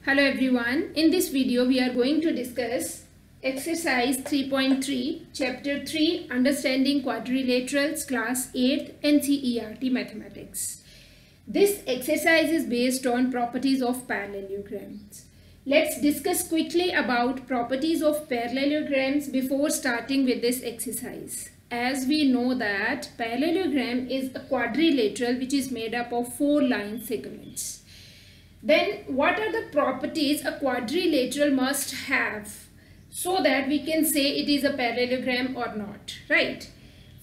Hello everyone, in this video we are going to discuss exercise 3.3 chapter 3 understanding quadrilaterals class 8 NCERT mathematics. This exercise is based on properties of parallelograms. Let's discuss quickly about properties of parallelograms before starting with this exercise. As we know that parallelogram is a quadrilateral which is made up of 4 line segments. Then what are the properties a quadrilateral must have so that we can say it is a parallelogram or not, right?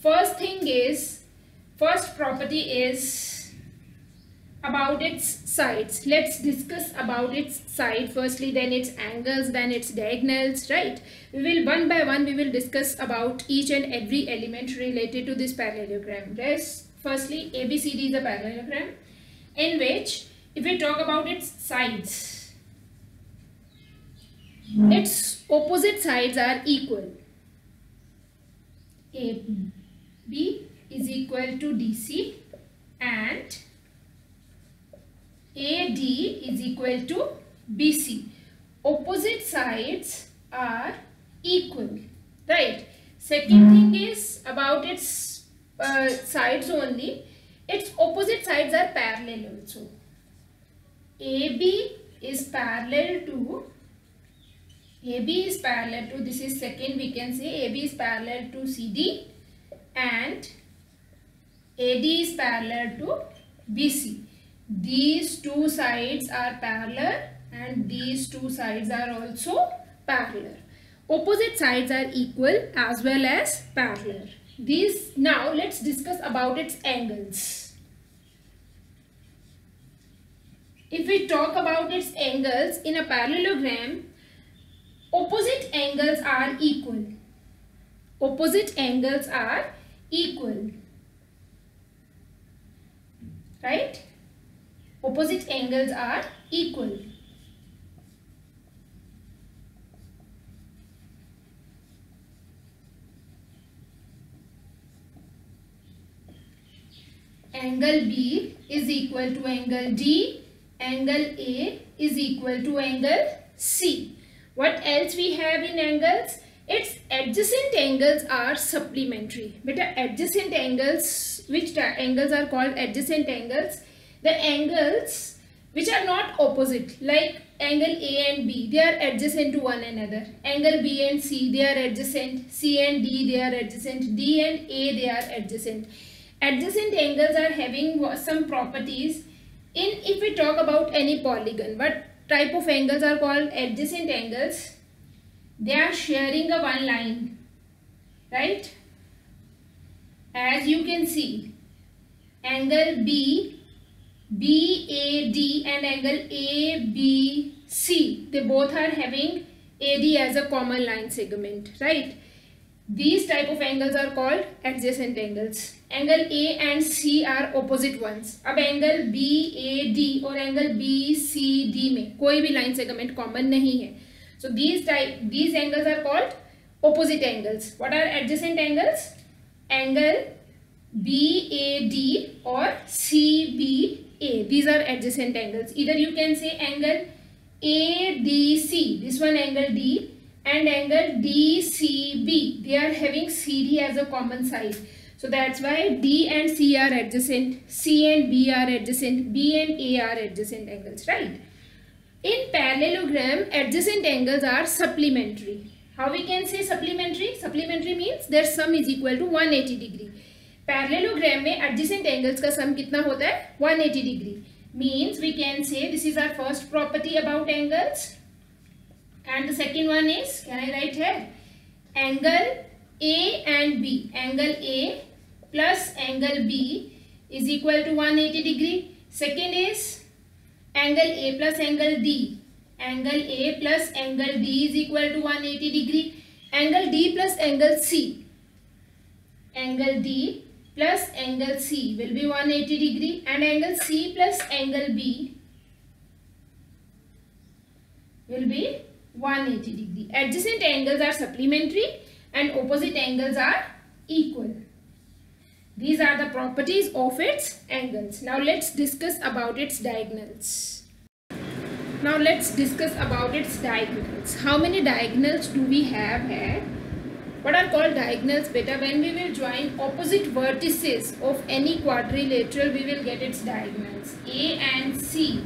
First property is about its sides. Let's discuss about its side firstly, then its angles, then its diagonals, right? We will one by one we will discuss about each and every element related to this parallelogram. Firstly, ABCD is a parallelogram in which if we talk about its sides, its opposite sides are equal. AB is equal to DC and AD is equal to BC. Opposite sides are equal, right? Second thing is about its sides only. Its opposite sides are parallel also. AB is parallel to, this is second, we can say AB is parallel to CD and AD is parallel to BC. These two sides are parallel and these two sides are also parallel. Opposite sides are equal as well as parallel. Now let's discuss about its angles. If we talk about its angles in a parallelogram, opposite angles are equal. Opposite angles are equal, right? Opposite angles are equal. Angle B is equal to angle D. Angle A is equal to angle C. What else we have in angles? Its adjacent angles are supplementary. But adjacent angles, which angles are called adjacent angles? The angles which are not opposite, like angle A and B, they are adjacent to one another. Angle B and C, they are adjacent. C and D, they are adjacent. D and A, they are adjacent. Adjacent angles are having some properties. If we talk about any polygon, what type of angles are called adjacent angles? They are sharing a one line, right? As you can see, angle BAD and angle ABC, they both are having AD as a common line segment, right? These type of angles are called adjacent angles. Angle A and C are opposite ones. अब angle BAD और angle BCD में कोई भी line segment common नहीं है. So these angles are called opposite angles. What are adjacent angles? Angle BAD or CBA. These are adjacent angles. Either you can say angle ADC. This one angle D. And angle DCB, they are having CD as a common side. So that's why D and C are adjacent, C and B are adjacent, B and A are adjacent angles, right? In parallelogram, adjacent angles are supplementary. How we can say supplementary? Supplementary means their sum is equal to 180 degree. Parallelogram में adjacent angles का sum कितना होता है? 180 degree. Means we can say this is our first property about angles. And the second one is, can I write here? Angle A and B. Angle A plus angle B is equal to 180 degree. Second is angle A plus angle D. Angle A plus angle D is equal to 180 degree. Angle D plus angle C. Angle D plus angle C will be 180 degree. And angle C plus angle B will be 180 degree. Adjacent angles are supplementary and opposite angles are equal. These are the properties of its angles. Now let's discuss about its diagonals. Now let's discuss about its diagonals. How many diagonals do we have here? What are called diagonals, beta? When we will join opposite vertices of any quadrilateral, we will get its diagonals. A and C.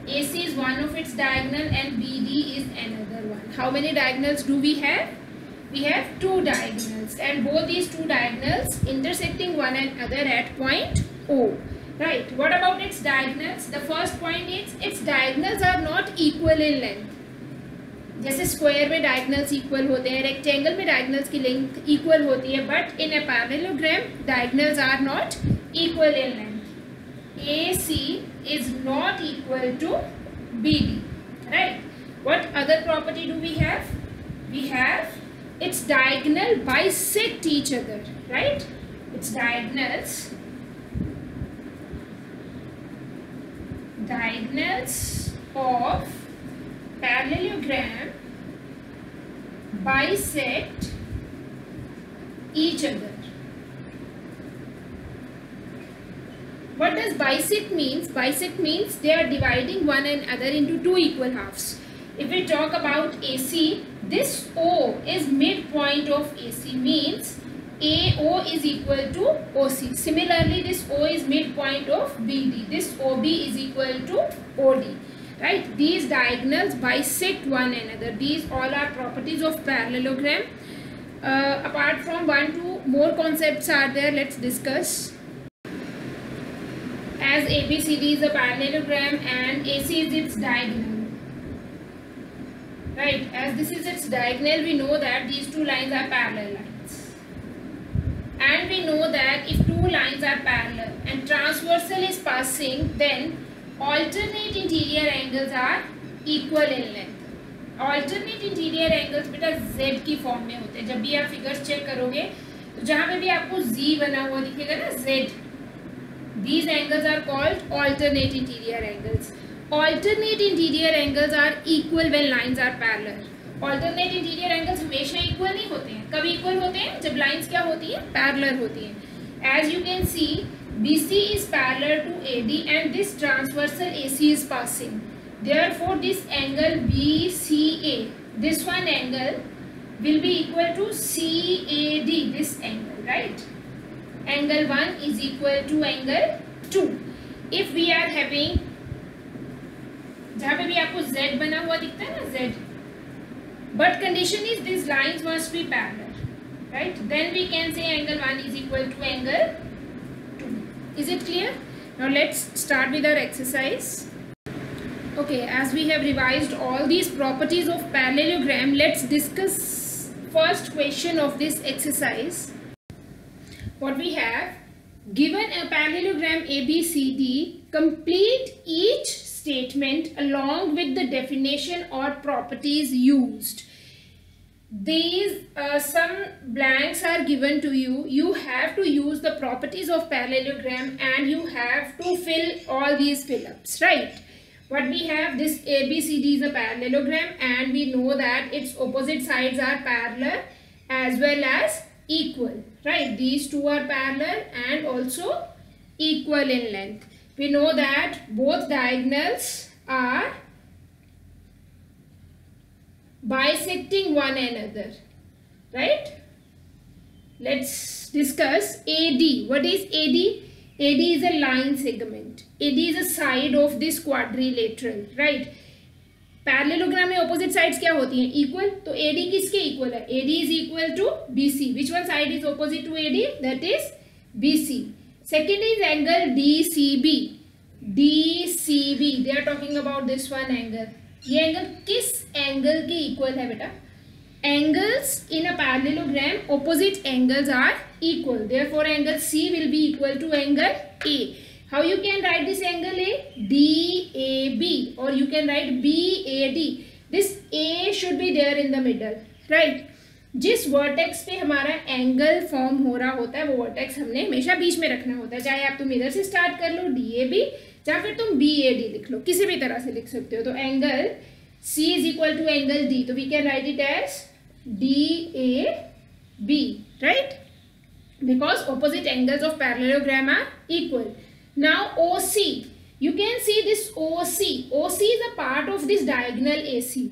AC is one of its diagonal and BD is another one. How many diagonals do we have? We have two diagonals, and both these two diagonals intersecting one another at point O. Right. What about its diagonals? The first point is its diagonals are not equal in length. जैसे square में diagonals equal होते हैं, rectangle में diagonals की length equal होती है, but in a parallelogram diagonals are not equal in length. AC is not equal to BD. Right. What other property do we have? We have its diagonal bisect each other. Right. Its diagonals of parallelogram bisect each other. What does bisect means? Bisect means they are dividing one another into two equal halves. If we talk about AC, this O is midpoint of AC, means AO is equal to OC. Similarly, this O is midpoint of BD. This OB is equal to OD. Right? These diagonals bisect one another. These all are properties of parallelogram. Apart from one, two more concepts are there. Let's discuss. As ABCD is a parallelogram and AC is its diagonal. Right? As this is its diagonal, we know that these two lines are parallel lines. And we know that if two lines are parallel and transversal is passing, then alternate interior angles are equal in length. Alternate interior angles बेटा Z की form में होते हैं. जब भी आप figures check करोगे तो जहाँ पे भी आपको Z बना हुआ दिखेगा ना, Z, these angles are called alternate interior angles. Alternate interior angles are equal when lines are parallel. Alternate interior angles हमेशा equal नहीं होते हैं. कब equal होते हैं? जब lines क्या होती हैं? Parallel होती हैं. As you can see, BC is parallel to AD and this transversal AC is passing. Therefore, this angle BCA, this one angle will be equal to CAD, this angle, right? Angle 1 is equal to angle 2. If we are having, जहाँ पे भी आपको Z बना हुआ दिखता है ना, Z, but condition is these lines must be parallel, right? Then we can say angle 1 is equal to angle 2. Is it clear? Now let's start with our exercise. Okay, as we have revised all these properties of parallelogram, let's discuss first question of this exercise. What we have, given a parallelogram ABCD, complete each statement along with the definition or properties used. These some blanks are given to you. You have to use the properties of parallelogram and you have to fill all these fill-ups, right? What we have, this ABCD is a parallelogram and we know that its opposite sides are parallel as well as equal, right? These two are parallel and also equal in length. We know that both diagonals are bisecting one another, right? Let's discuss AD. What is AD? AD is a line segment. AD is a side of this quadrilateral, right? Parallelogram में opposite sides क्या होती हैं? Equal. तो AD किसके equal है? AD is equal to BC. Which one side is opposite to AD? That is BC. Second is angle DCB. DCB. They are talking about this one angle. ये angle किस angle के equal है बेटा? Angles in a parallelogram, opposite angles are equal. Therefore, angle C will be equal to angle A. How you can write this angle A? DAB, or you can write BAD. This A should be there in the middle, right? जिस vertex पे हमारा angle form हो रहा होता है वो vertex हमने हमेशा बीच में रखना होता है. चाहे आप तुम इधर से स्टार्ट कर लो DAB, या फिर तुम BAD लिख लो, किसी भी तरह से लिख सकते हो. तो angle C is equal to angle D, तो we can write it as DAB, right? Because opposite angles of parallelogram are equal. Now OC, You can see this OC. OC is a part of this diagonal AC.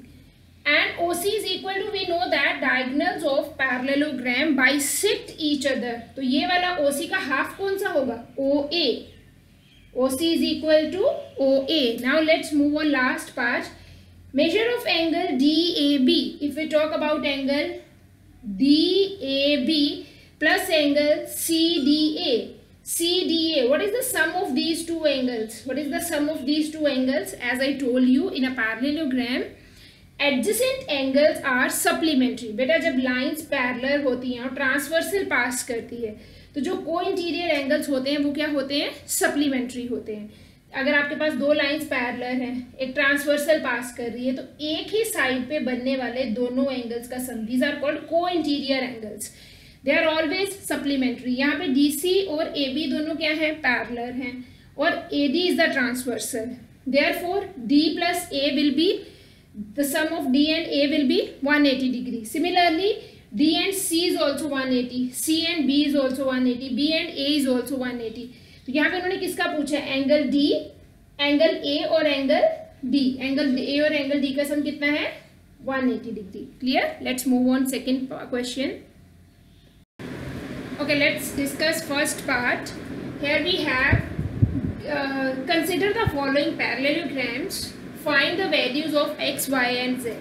And OC is equal to, we know that diagonals of parallelogram bisect each other. तो ये वाला OC का half कौन सा होगा? OA. OC is equal to OA. Now let's move on last part. Measure of angle DAB. If we talk about angle DAB plus angle CDA. CDA, what is the sum of these two angles? What is the sum of these two angles? As I told you, in a parallelogram, adjacent angles are supplementary. बेटा जब lines parallel होती हैं और transversal pass करती है तो जो co-interior angles होते हैं वो क्या होते हैं? Supplementary होते हैं. अगर आपके पास दो लाइंस पैरेलल हैं, एक ट्रांसवर्सल पास कर रही है, तो एक ही साइड पे बनने वाले दोनों एंगल्स का sum, these are called co interior angles, they are always supplementary. यहाँ पे DC और AB दोनों क्या है? पैरेलल हैं, और AD is the transversal. Therefore D plus A will be, the sum of D and A will be 180 degree. Similarly, D and C is also 180, C and B is also 180, B and A is also 180. तो यहाँ पे उन्होंने किसका पूछा है? Angle D, angle A और angle D. Angle A और angle D का सम कितना है? 180 degree. Clear? Let's move on second question. Okay, let's discuss first part. Here we have consider the following parallelograms. Find the values of x, y and z.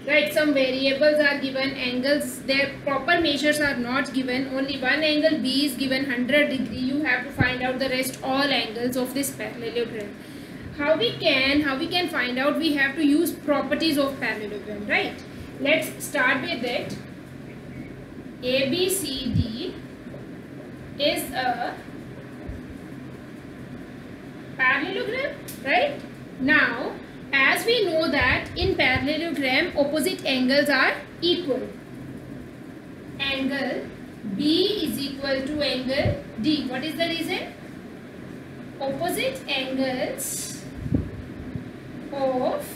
Right, some variables are given, angles, their proper measures are not given. Only one angle B is given 100 degree. You have to find out the rest all angles of this parallelogram. How we can find out? We have to use properties of parallelogram, right? Let's start with it. ABCD is a parallelogram, right? Now, as we know that in parallelogram opposite angles are equal. Angle B is equal to angle D. What is the reason? Opposite angles of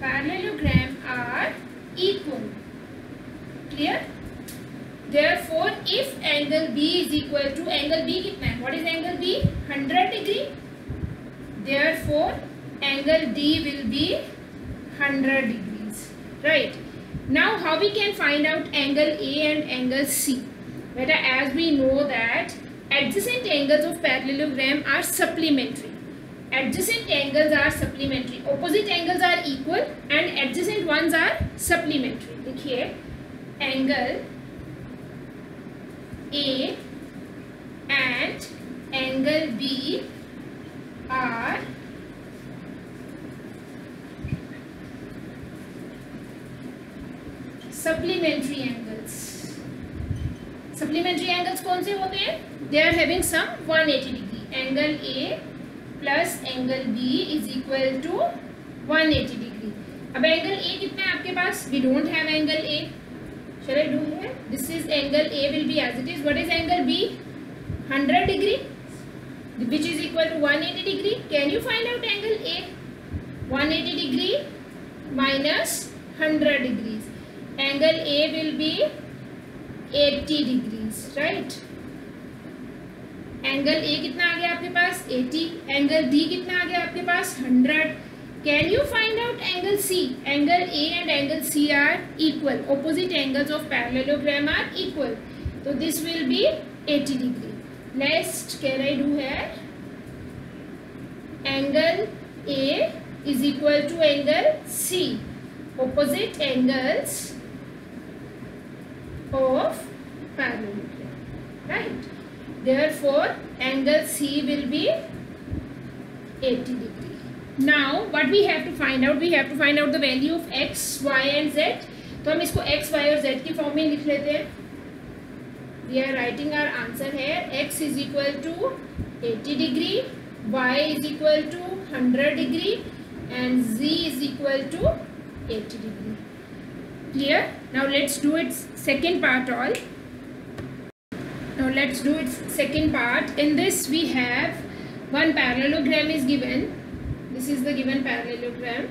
parallelogram are equal. Clear? Therefore, if angle B is equal to angle B कितना है? What is angle B? 100 degree. Therefore, angle D will be 100 degrees, right? Now, how we can find out angle A and angle C? Better, as we know that adjacent angles of parallelogram are supplementary. Adjacent angles are supplementary. Opposite angles are equal and adjacent ones are supplementary. देखिए, angle A and angle B are supplementary angles. Supplementary angles कौन से होते हैं? They are having sum 180 degree. Angle A plus angle B is equal to 180 degree. अब angle A कितना है आपके पास? We don't have angle A. Shall I do here? This is angle A will be as it is. What is angle B? 100 degree. Which is equal to 180 degree. Can you find out angle A? 180 degree minus 100 degrees. Angle A will be 80 degrees, right? Angle A कितना आ गया आपके पास? 80. Angle D कितना आ गया आपके पास? 100. Can you find out angle C? Angle A and angle C are equal. Opposite angles of parallelogram are equal. So this will be 80 degree. Next, can I do here? Angle A is equal to angle C. Opposite angles of parallelogram, right? Therefore, angle C will be 80 degree. Now, what we have to find out? We have to find out the value of x, y and z. तो हम इसको x, y और z की form में लिख लेते हैं. We are writing our answer here. X is equal to 80 degree, y is equal to 100 degree, and z is equal to 80 degree. Clear? Now let's do its second part all. Now let's do its second part. In this we have one parallelogram is given. This is the given parallelogram.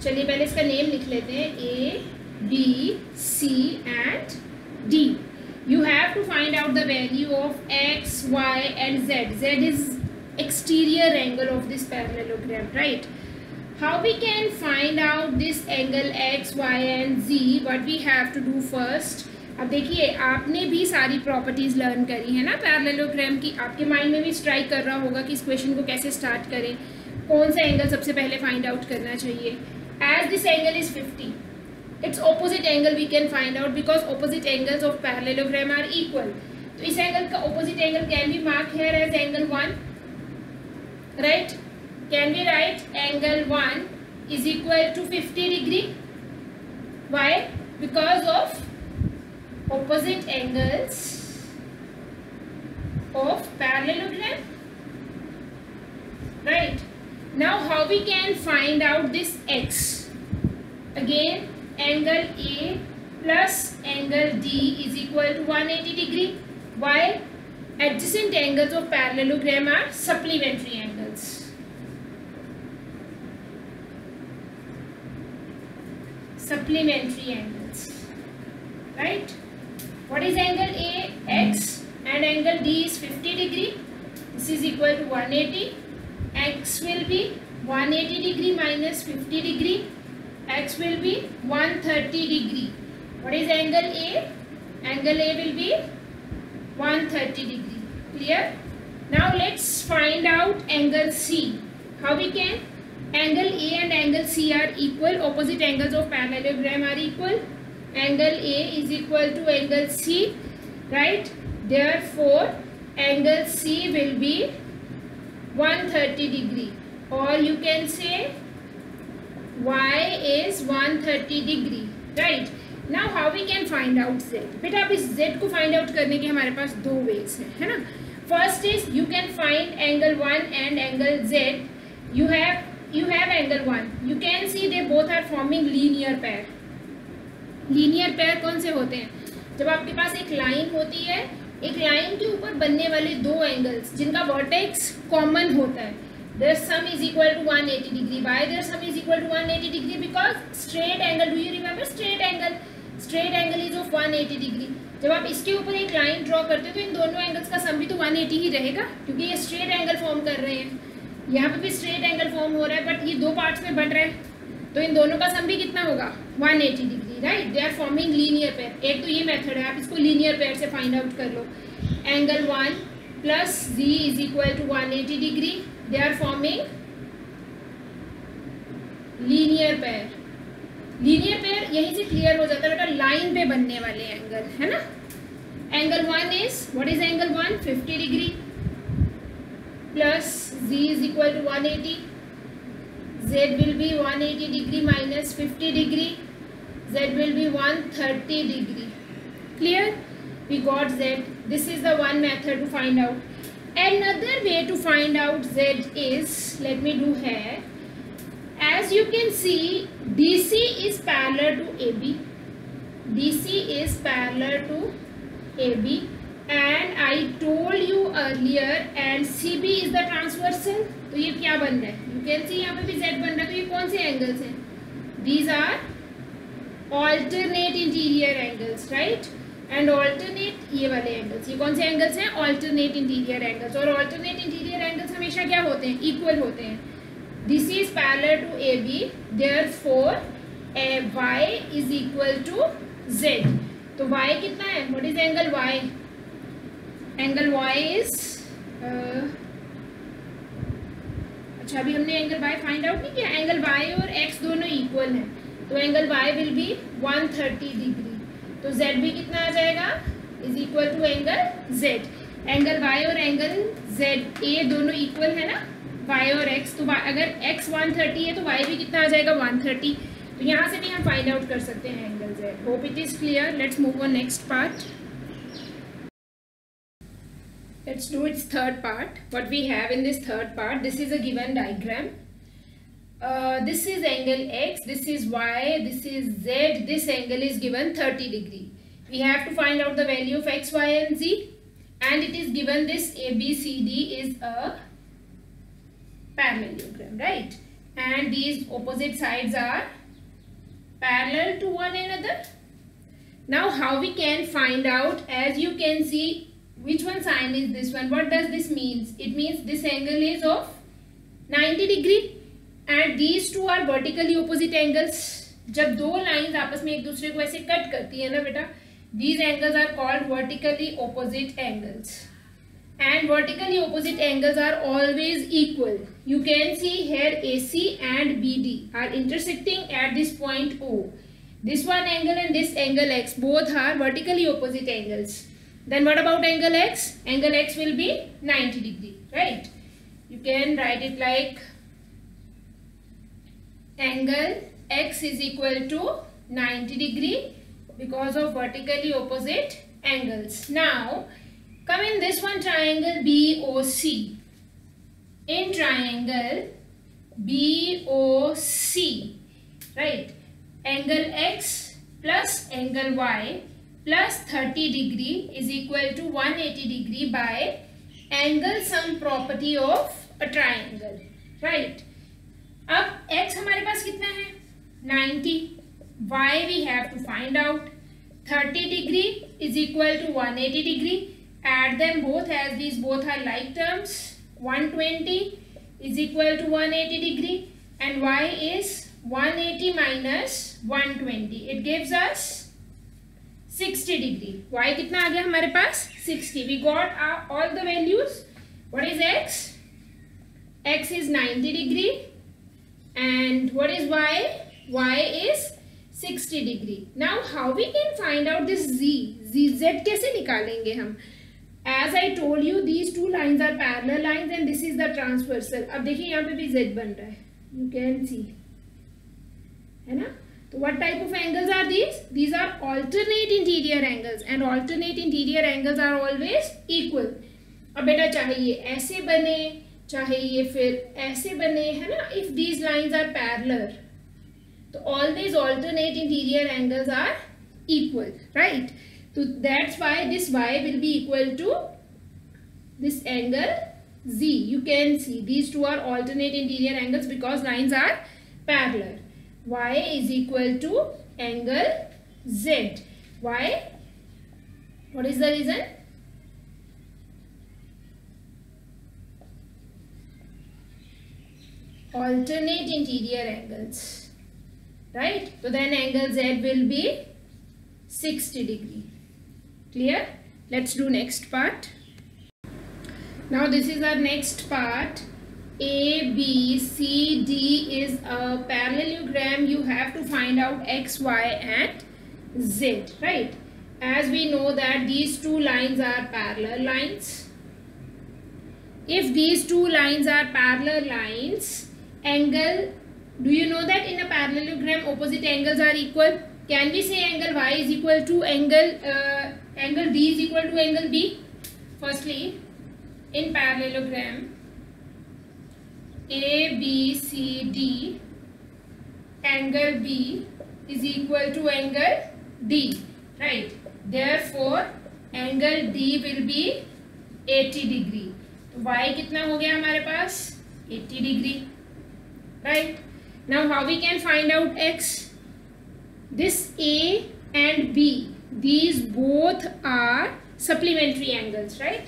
चलिए पहले इसका name लिख लेते हैं. A, B, C and D. you have to find out the value of x, y and z. Z is exterior angle of this parallelogram, right? How we can find out this angle x, y and z? What we have to do first, अब देखिए आपने भी सारी properties learn करी है ना parallelogram की, आपके माइंड में भी स्ट्राइक कर रहा होगा कि इस क्वेश्चन को कैसे स्टार्ट करें, कौन सा एंगल सबसे पहले फाइंड आउट करना चाहिए. As this angle is 50, its opposite angle we can find out because opposite angles of parallelogram are equal. तो इस एंगल का opposite angle can be marked here as angle 1, right? Can we write angle 1 is equal to 50 degree? Why? Because of opposite angles of parallelogram, right? Now how we can find out this x? Again, angle A plus angle D is equal to 180 degree. While adjacent angles of parallelogram are supplementary angles. Supplementary angles, right? What is angle A? X, and angle D is 50 degree. This is equal to 180. X will be 180 degree minus 50 degree. X will be 130 degree. What is angle A? Angle A will be 130 degree. Clear? Now let's find out angle C. How we can? Angle A and angle C are equal. Opposite angles of parallelogram are equal. Angle A is equal to angle C, right? Therefore, angle C will be 130 degree, or you can say y is 130 degree, right? Now how we can find out z? बेटा अब इस z को find out करने के हमारे पास दो ways हैं, है ना? First is you can find angle 1 and angle z. You have angle 1. You can see they both are forming linear pair. Linear pair कौन से होते हैं? जब आपके पास एक लाइन होती है, एक लाइन के ऊपर बनने वाले दो एंगल्स जिनका वर्टेक्स कॉमन होता है, their sum is equal to 180 degree. Why their sum is equal to 180 degree? Because straight angle, do you remember straight angle? Straight angle is of 180 degree. जब आप इसके ऊपर एक लाइन ड्रॉ करते हो तो इन दोनों एंगल्स का सम भी तो 180 ही रहेगा, क्योंकि ये स्ट्रेट एंगल फॉर्म कर रहे हैं. यहाँ पे भी स्ट्रेट एंगल फॉर्म हो रहा है, बट ये दो पार्ट्स में बट रहा है, तो इन दोनों का सम भी कितना होगा? 180 degree, right? They are forming linear pair. एक तो ये मेथड है, आप इसको लीनियर पेयर से फाइंड आउट कर लो. Angle 1 plus z is equal to 180 degree. They are forming linear pair. Linear pair यहीं से क्लियर हो जाता है बेटा, लाइन पे बनने वाले एंगल, है ना? Angle 1 is, what is angle 1? 50 degree plus z is equal to 180. Z will be 180 degree minus 50 degree. Z will be 130 degree. Clear? We got Z. This is the one method to find out. Another way to find out Z is, let me do here. As you can see, DC is parallel to AB. DC is parallel to AB. And I told you earlier, and CB is the transversal. तो ये क्या बन रहा है? You can see यहाँ पे भी Z बन रहा है. तो ये कौन से एंगल्स हैं? These are alternate interior angles, right? And alternate ये वाले एंगल्स, ये कौन से एंगल्स हैं? alternate interior angles. और alternate interior angles हमेशा क्या होते हैं? equal होते हैं. This is parallel to AB. Therefore, Y is equal to Z. तो Y कितना है? What is angle Y? Angle y is, अच्छा अभी हमने एंगल y फाइंड आउट नहीं किया. एंगल y और x दोनों इक्वल हैं, तो angle y will be 130 degree. तो z भी कितना आ जाएगा? Is equal to angle z. Angle y और एंगल z a दोनों इक्वल है ना, y और x. तो अगर x 130 है तो y भी कितना आ जाएगा? 130. तो यहाँ से भी हम फाइंड आउट कर सकते हैं angle z. Hope it is clear. Let's move on next part. Let's do its third part. What we have in this third part, this is a given diagram. This is angle x, this is y, this is z, this angle is given 30 degree. We have to find out the value of x, y and z, and it is given this ABCD is a parallelogram, right? And these opposite sides are parallel to one another. Now how we can find out? As you can see, which one sign is this one? What does this means? It means this angle is of 90 degree and these two are vertically opposite angles. जब दो lines आपस में एक दूसरे को ऐसे cut करती है ना बेटा, these angles are called vertically opposite angles. And vertically opposite angles are always equal. You can see here AC and BD are intersecting at this point O. This one angle and this angle X both are vertically opposite angles. Then what about angle X? Angle X will be 90 degree, right? You can write it like angle X is equal to 90 degree because of vertically opposite angles. Now come in this one triangle BOC. In triangle BOC, right? Angle X plus angle Y plus 30 degree is equal to 180 degree by angle sum property of a triangle, right? अब X हमारे पास कितना है? 90. Y we have to find out. 30 degree is equal to 180 degree. Add them both as these both are like terms. 120 is equal to 180 degree and Y is 180 minus 120. It gives us 60 degree. Y कितना आ गया हमारे पास? 60. We got all the values. What is X? X is 90 degree. And what is Y? Y is 60 degree. Now how we can find out this Z? Z कैसे निकालेंगे हम? As I told you, these two lines are parallel lines and this is the transversal. अब देखिए यहाँ पे भी Z बन रहा है. You can see, है ना? तो what type of angles are these? These are alternate interior angles and alternate interior angles are always equal. अब बेटा चाहे ये ऐसे बने, चाहे ये फिर ऐसे बने, है ना? If these lines are parallel, तो always alternate interior angles are equal, right? So that's why this Y will be equal to this angle Z. You can see these two are alternate interior angles because lines are parallel. Y is equal to angle Z. Why? What is the reason? Alternate interior angles, right? So then angle Z will be 60 degree. Clear? Let's do next part. Now this is our next part. A, B, C, D is a parallelogram. You have to find out X, Y and Z, right? As we know that these two lines are parallel lines. If these two lines are parallel lines, angle, do you know that in a parallelogram opposite angles are equal? Can we say angle Y is equal to angle D is equal to angle B? Firstly, in parallelogram A, B, C, D, angle B is equal to angle D, right? Therefore, angle D will be 80 degree. तो Y कितना हो गया हमारे पास? 80 degree, right? Now how we can find out X? This A and B, these both are supplementary angles, right?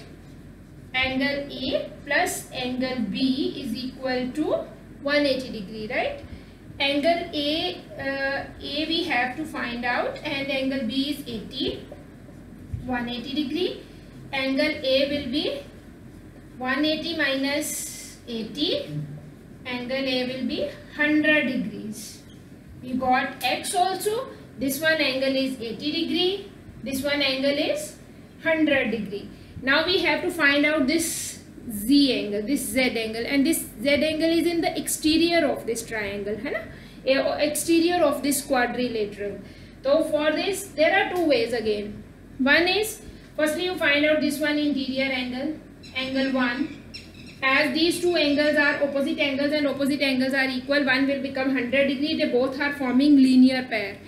Angle A plus angle B is equal to 180 degree, right? Angle A we have to find out and angle B is 80, 180 degree. Angle A will be 180 minus 80. Angle A will be 100 degrees. We got X also. This one angle is 80 degree. This one angle is 100 degree. Now we have to find out this Z angle, this Z angle, and this Z angle is in the exterior of this triangle, है ना? Exterior of this quadrilateral. So for this, there are two ways again. One is, firstly you find out this one interior angle, angle 1. As these two angles are opposite angles and opposite angles are equal, one will become 100 degree. They both are forming linear pair.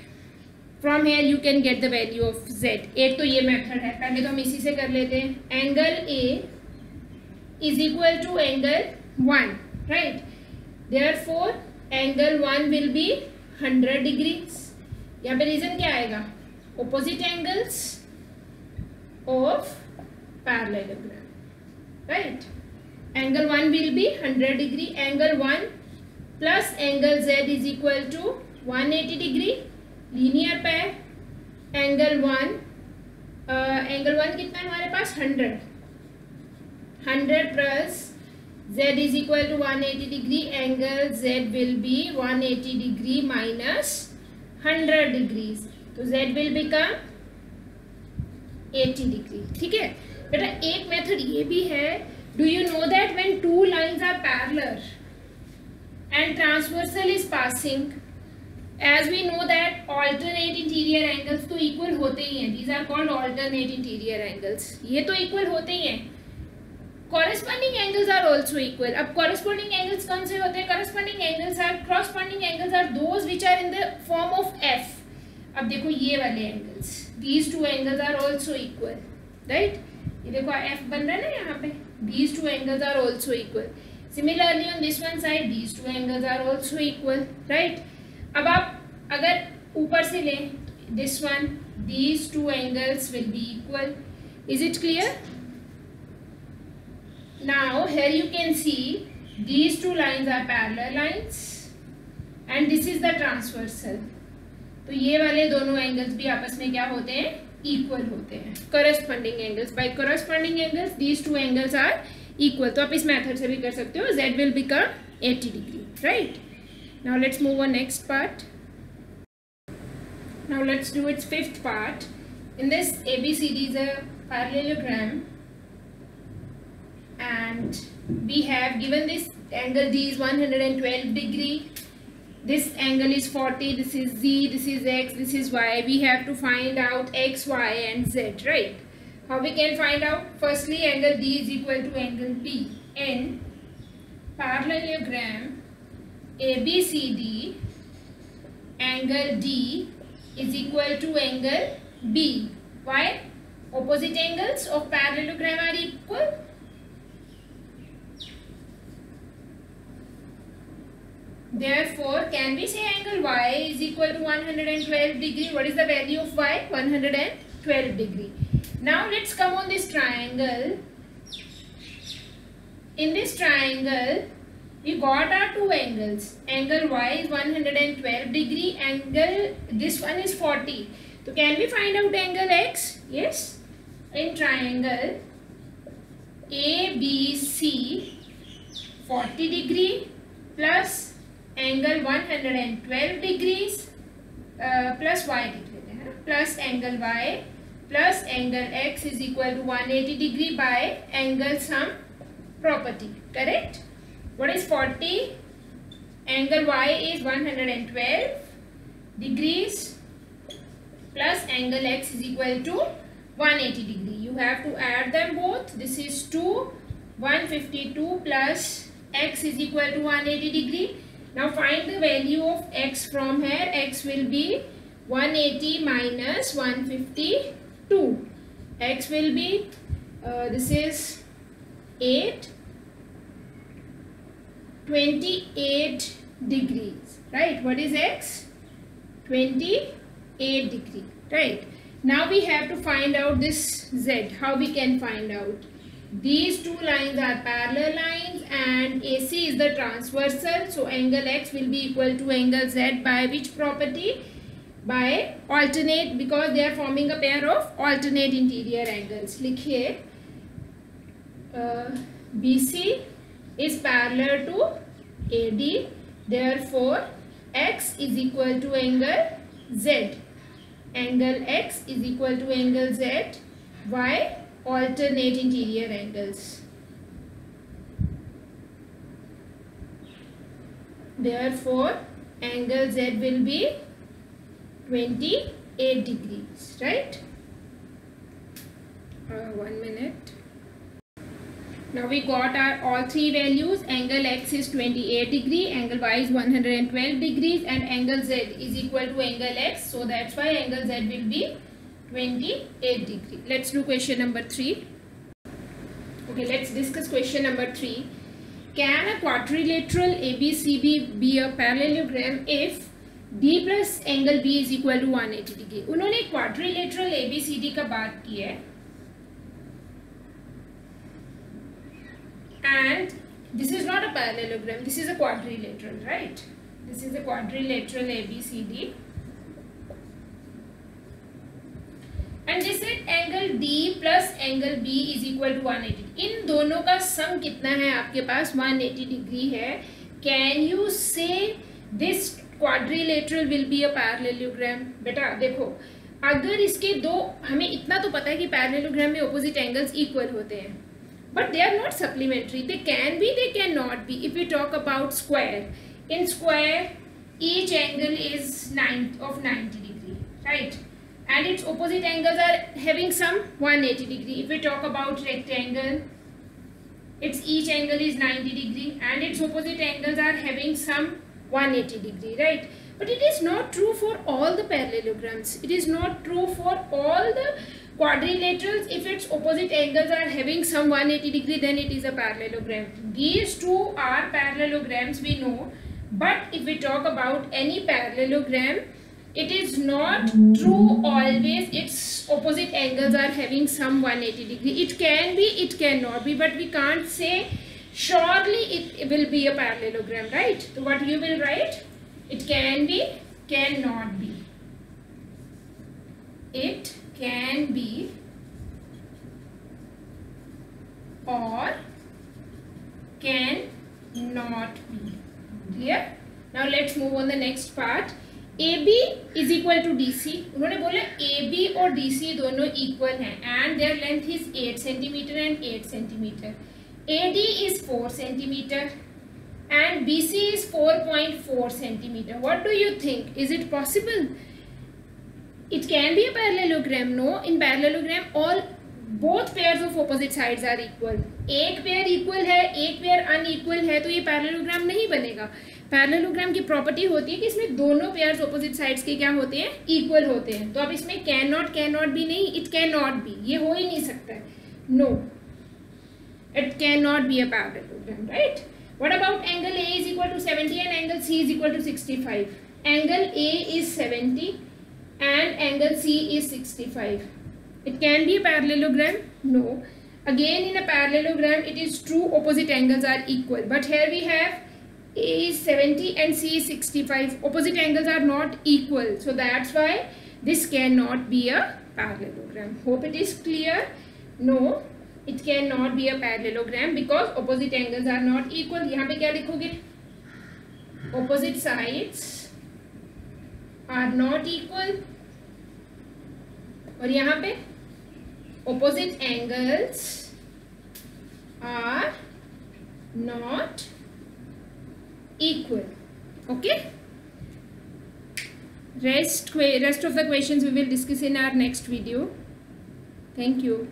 From here you can get the value of Z. एक तो ये method है, पहले तो हम इसी से कर लेते हैं. Angle A is equal to angle 1, right? Therefore, angle 1 will be 100 degrees. यहाँ पे रीजन क्या आएगा? opposite angles of parallelogram, right? Angle 1 will be 100 degree. Angle 1 plus angle Z is equal to 180 degree. Linear pair. Angle 1 कितना है हमारे पास 100 plus Z is equal to 180 degree. Angle Z will be 180 degree minus 100 degrees. तो Z will become 80 degree. ठीक है बेटा. एक method ये भी है. Do you know that when two lines are parallel and transversal is passing, as we know that alternate interior angles तो equal होते ही हैं. These are called alternate interior angles. ये तो equal होते ही हैं. Corresponding angles are also equal. अब corresponding angles कौन से होते हैं? Corresponding angles are those which are in the form of F. अब देखो ये वाले angles. These two angles are also equal, right? ये देखो F बन रहा है ना यहाँ पे. These two angles are also equal. Similarly on this one side, these two angles are also equal, right? अब आप अगर ऊपर से लें, this one, these two angles will be equal. Is it clear? Now here you can see these two lines are parallel lines and this is the transversal. तो ये वाले दोनों angles भी आपस में क्या होते हैं? Equal होते हैं. Corresponding angles. By corresponding angles, these two angles are equal. तो आप इस method से भी कर सकते हो. Z will become 80 degree, right? Now let's move on next part. Now let's do its fifth part. In this ABCD is a parallelogram and we have given this angle D is 112 degree. This angle is 40, this is Z, this is X, this is Y. We have to find out X, Y and Z, right? How we can find out? Firstly, angle D is equal to angle B. In parallelogram ABCD, angle D is equal to angle B. Why? Opposite angles of parallelogram are equal. Therefore, can we say angle Y is equal to 112 degree? What is the value of Y? 112 degree. Now let's come on this triangle. In this triangle, we got our two angles. Angle Y is 112 degree. Angle, this one is 40. So can we find out angle X? Yes. In triangle ABC, 40 degree plus angle 112 degrees plus y plus angle y plus angle x is equal to 180 degree by angle sum property. Correct? What is 40? Angle y is 112 degrees plus angle x is equal to 180 degree. You have to add them both. This is 2, 152 plus x is equal to 180 degree. Now find the value of x from here. X will be 180 minus 152. X will be, this is 8, 28 degrees. Right? What is x? 28 degree. Right? Now we have to find out this z. How we can find out? These two lines are parallel lines and AC is the transversal. So angle X will be equal to angle Z by which property? By alternate, because they are forming a pair of alternate interior angles. लिखिए BC is parallel to AD. Therefore, X is equal to angle Z. Angle X is equal to angle Z. Why? Alternate interior angles. Therefore, angle Z will be 28 degrees, right? 1 minute. Now we got our all three values. Angle X is 28 degree, angle Y is 112 degrees and angle Z is equal to angle X. So that's why angle Z will be 28 degree. Let's do question number 3. Okay, let's discuss question number 3. Can a quadrilateral ABCD be a parallelogram if D plus angle B is equal to 180 degree. उन्होंने quadrilateral ABCD का बात की है, and this is not a parallelogram, this is a quadrilateral, right? This is a quadrilateral ABCD, and they said angle D plus angle B is equal to 180. इन दोनों का sum कितना है आपके पास? 180 डिग्री है. Can you say this quadrilateral will be a parallelogram? बेटा देखो, अगर इसके दो, हमें इतना तो पता है कि parallelogram में opposite angles equal होते हैं, but they are not supplementary. They can be, they cannot be. If we talk about square, in square each angle is 90 degree, right? And its opposite angles are having some 180 degree. If we talk about rectangle, its each angle is 90 degree and its opposite angles are having some 180 degree, right? But it is not true for all the parallelograms. It is not true for all the quadrilaterals. If its opposite angles are having some 180 degree, then it is a parallelogram. These two are parallelograms, we know. But if we talk about any parallelogram, it is not true always its opposite angles are having some 180 degree. It can be, it cannot be, but we can't say surely it will be a parallelogram, right? So what you will write? It can be, cannot be. It can be or can not be. Clear? Now let's move on the next part. AB is equal to DC. उन्होंने बोला AB और DC दोनों equal हैं and their length is 8 centimeter and 8 centimeter. AD is 4 centimeter and BC is 4.4 centimeter. What do you think? Is it possible? It can be a parallelogram. No, in parallelogram all both pairs of opposite sides are equal. एक pair equal है, एक pair unequal है, तो ये parallelogram नहीं बनेगा. Parallelogram की property होती है कि इसमें दोनों पेयर्स ऑपोजिट साइड्स के क्या होते हैं? इक्वल होते हैं. तो अब इसमें कैन नॉट भी नहीं, इट कैन नॉट भी, ये हो ही नहीं सकता है. No, it can not be a parallelogram, right? What about angle A is equal to 70 and angle C is equal to 65? Angle A is 70 and angle C is 65. It can be a parallelogram? No. Again, in a parallelogram, it is true opposite angles are equal. But here we have A is 70 and C is 65. Opposite angles are not equal. So that's why this cannot be a parallelogram. Hope it is clear? No, it cannot be a parallelogram because opposite angles are not equal. यहाँ पे क्या लिखोगे? Opposite sides are not equal. और यहाँ पे opposite angles are not equal. Okay, rest of the questions we will discuss in our next video. Thank you.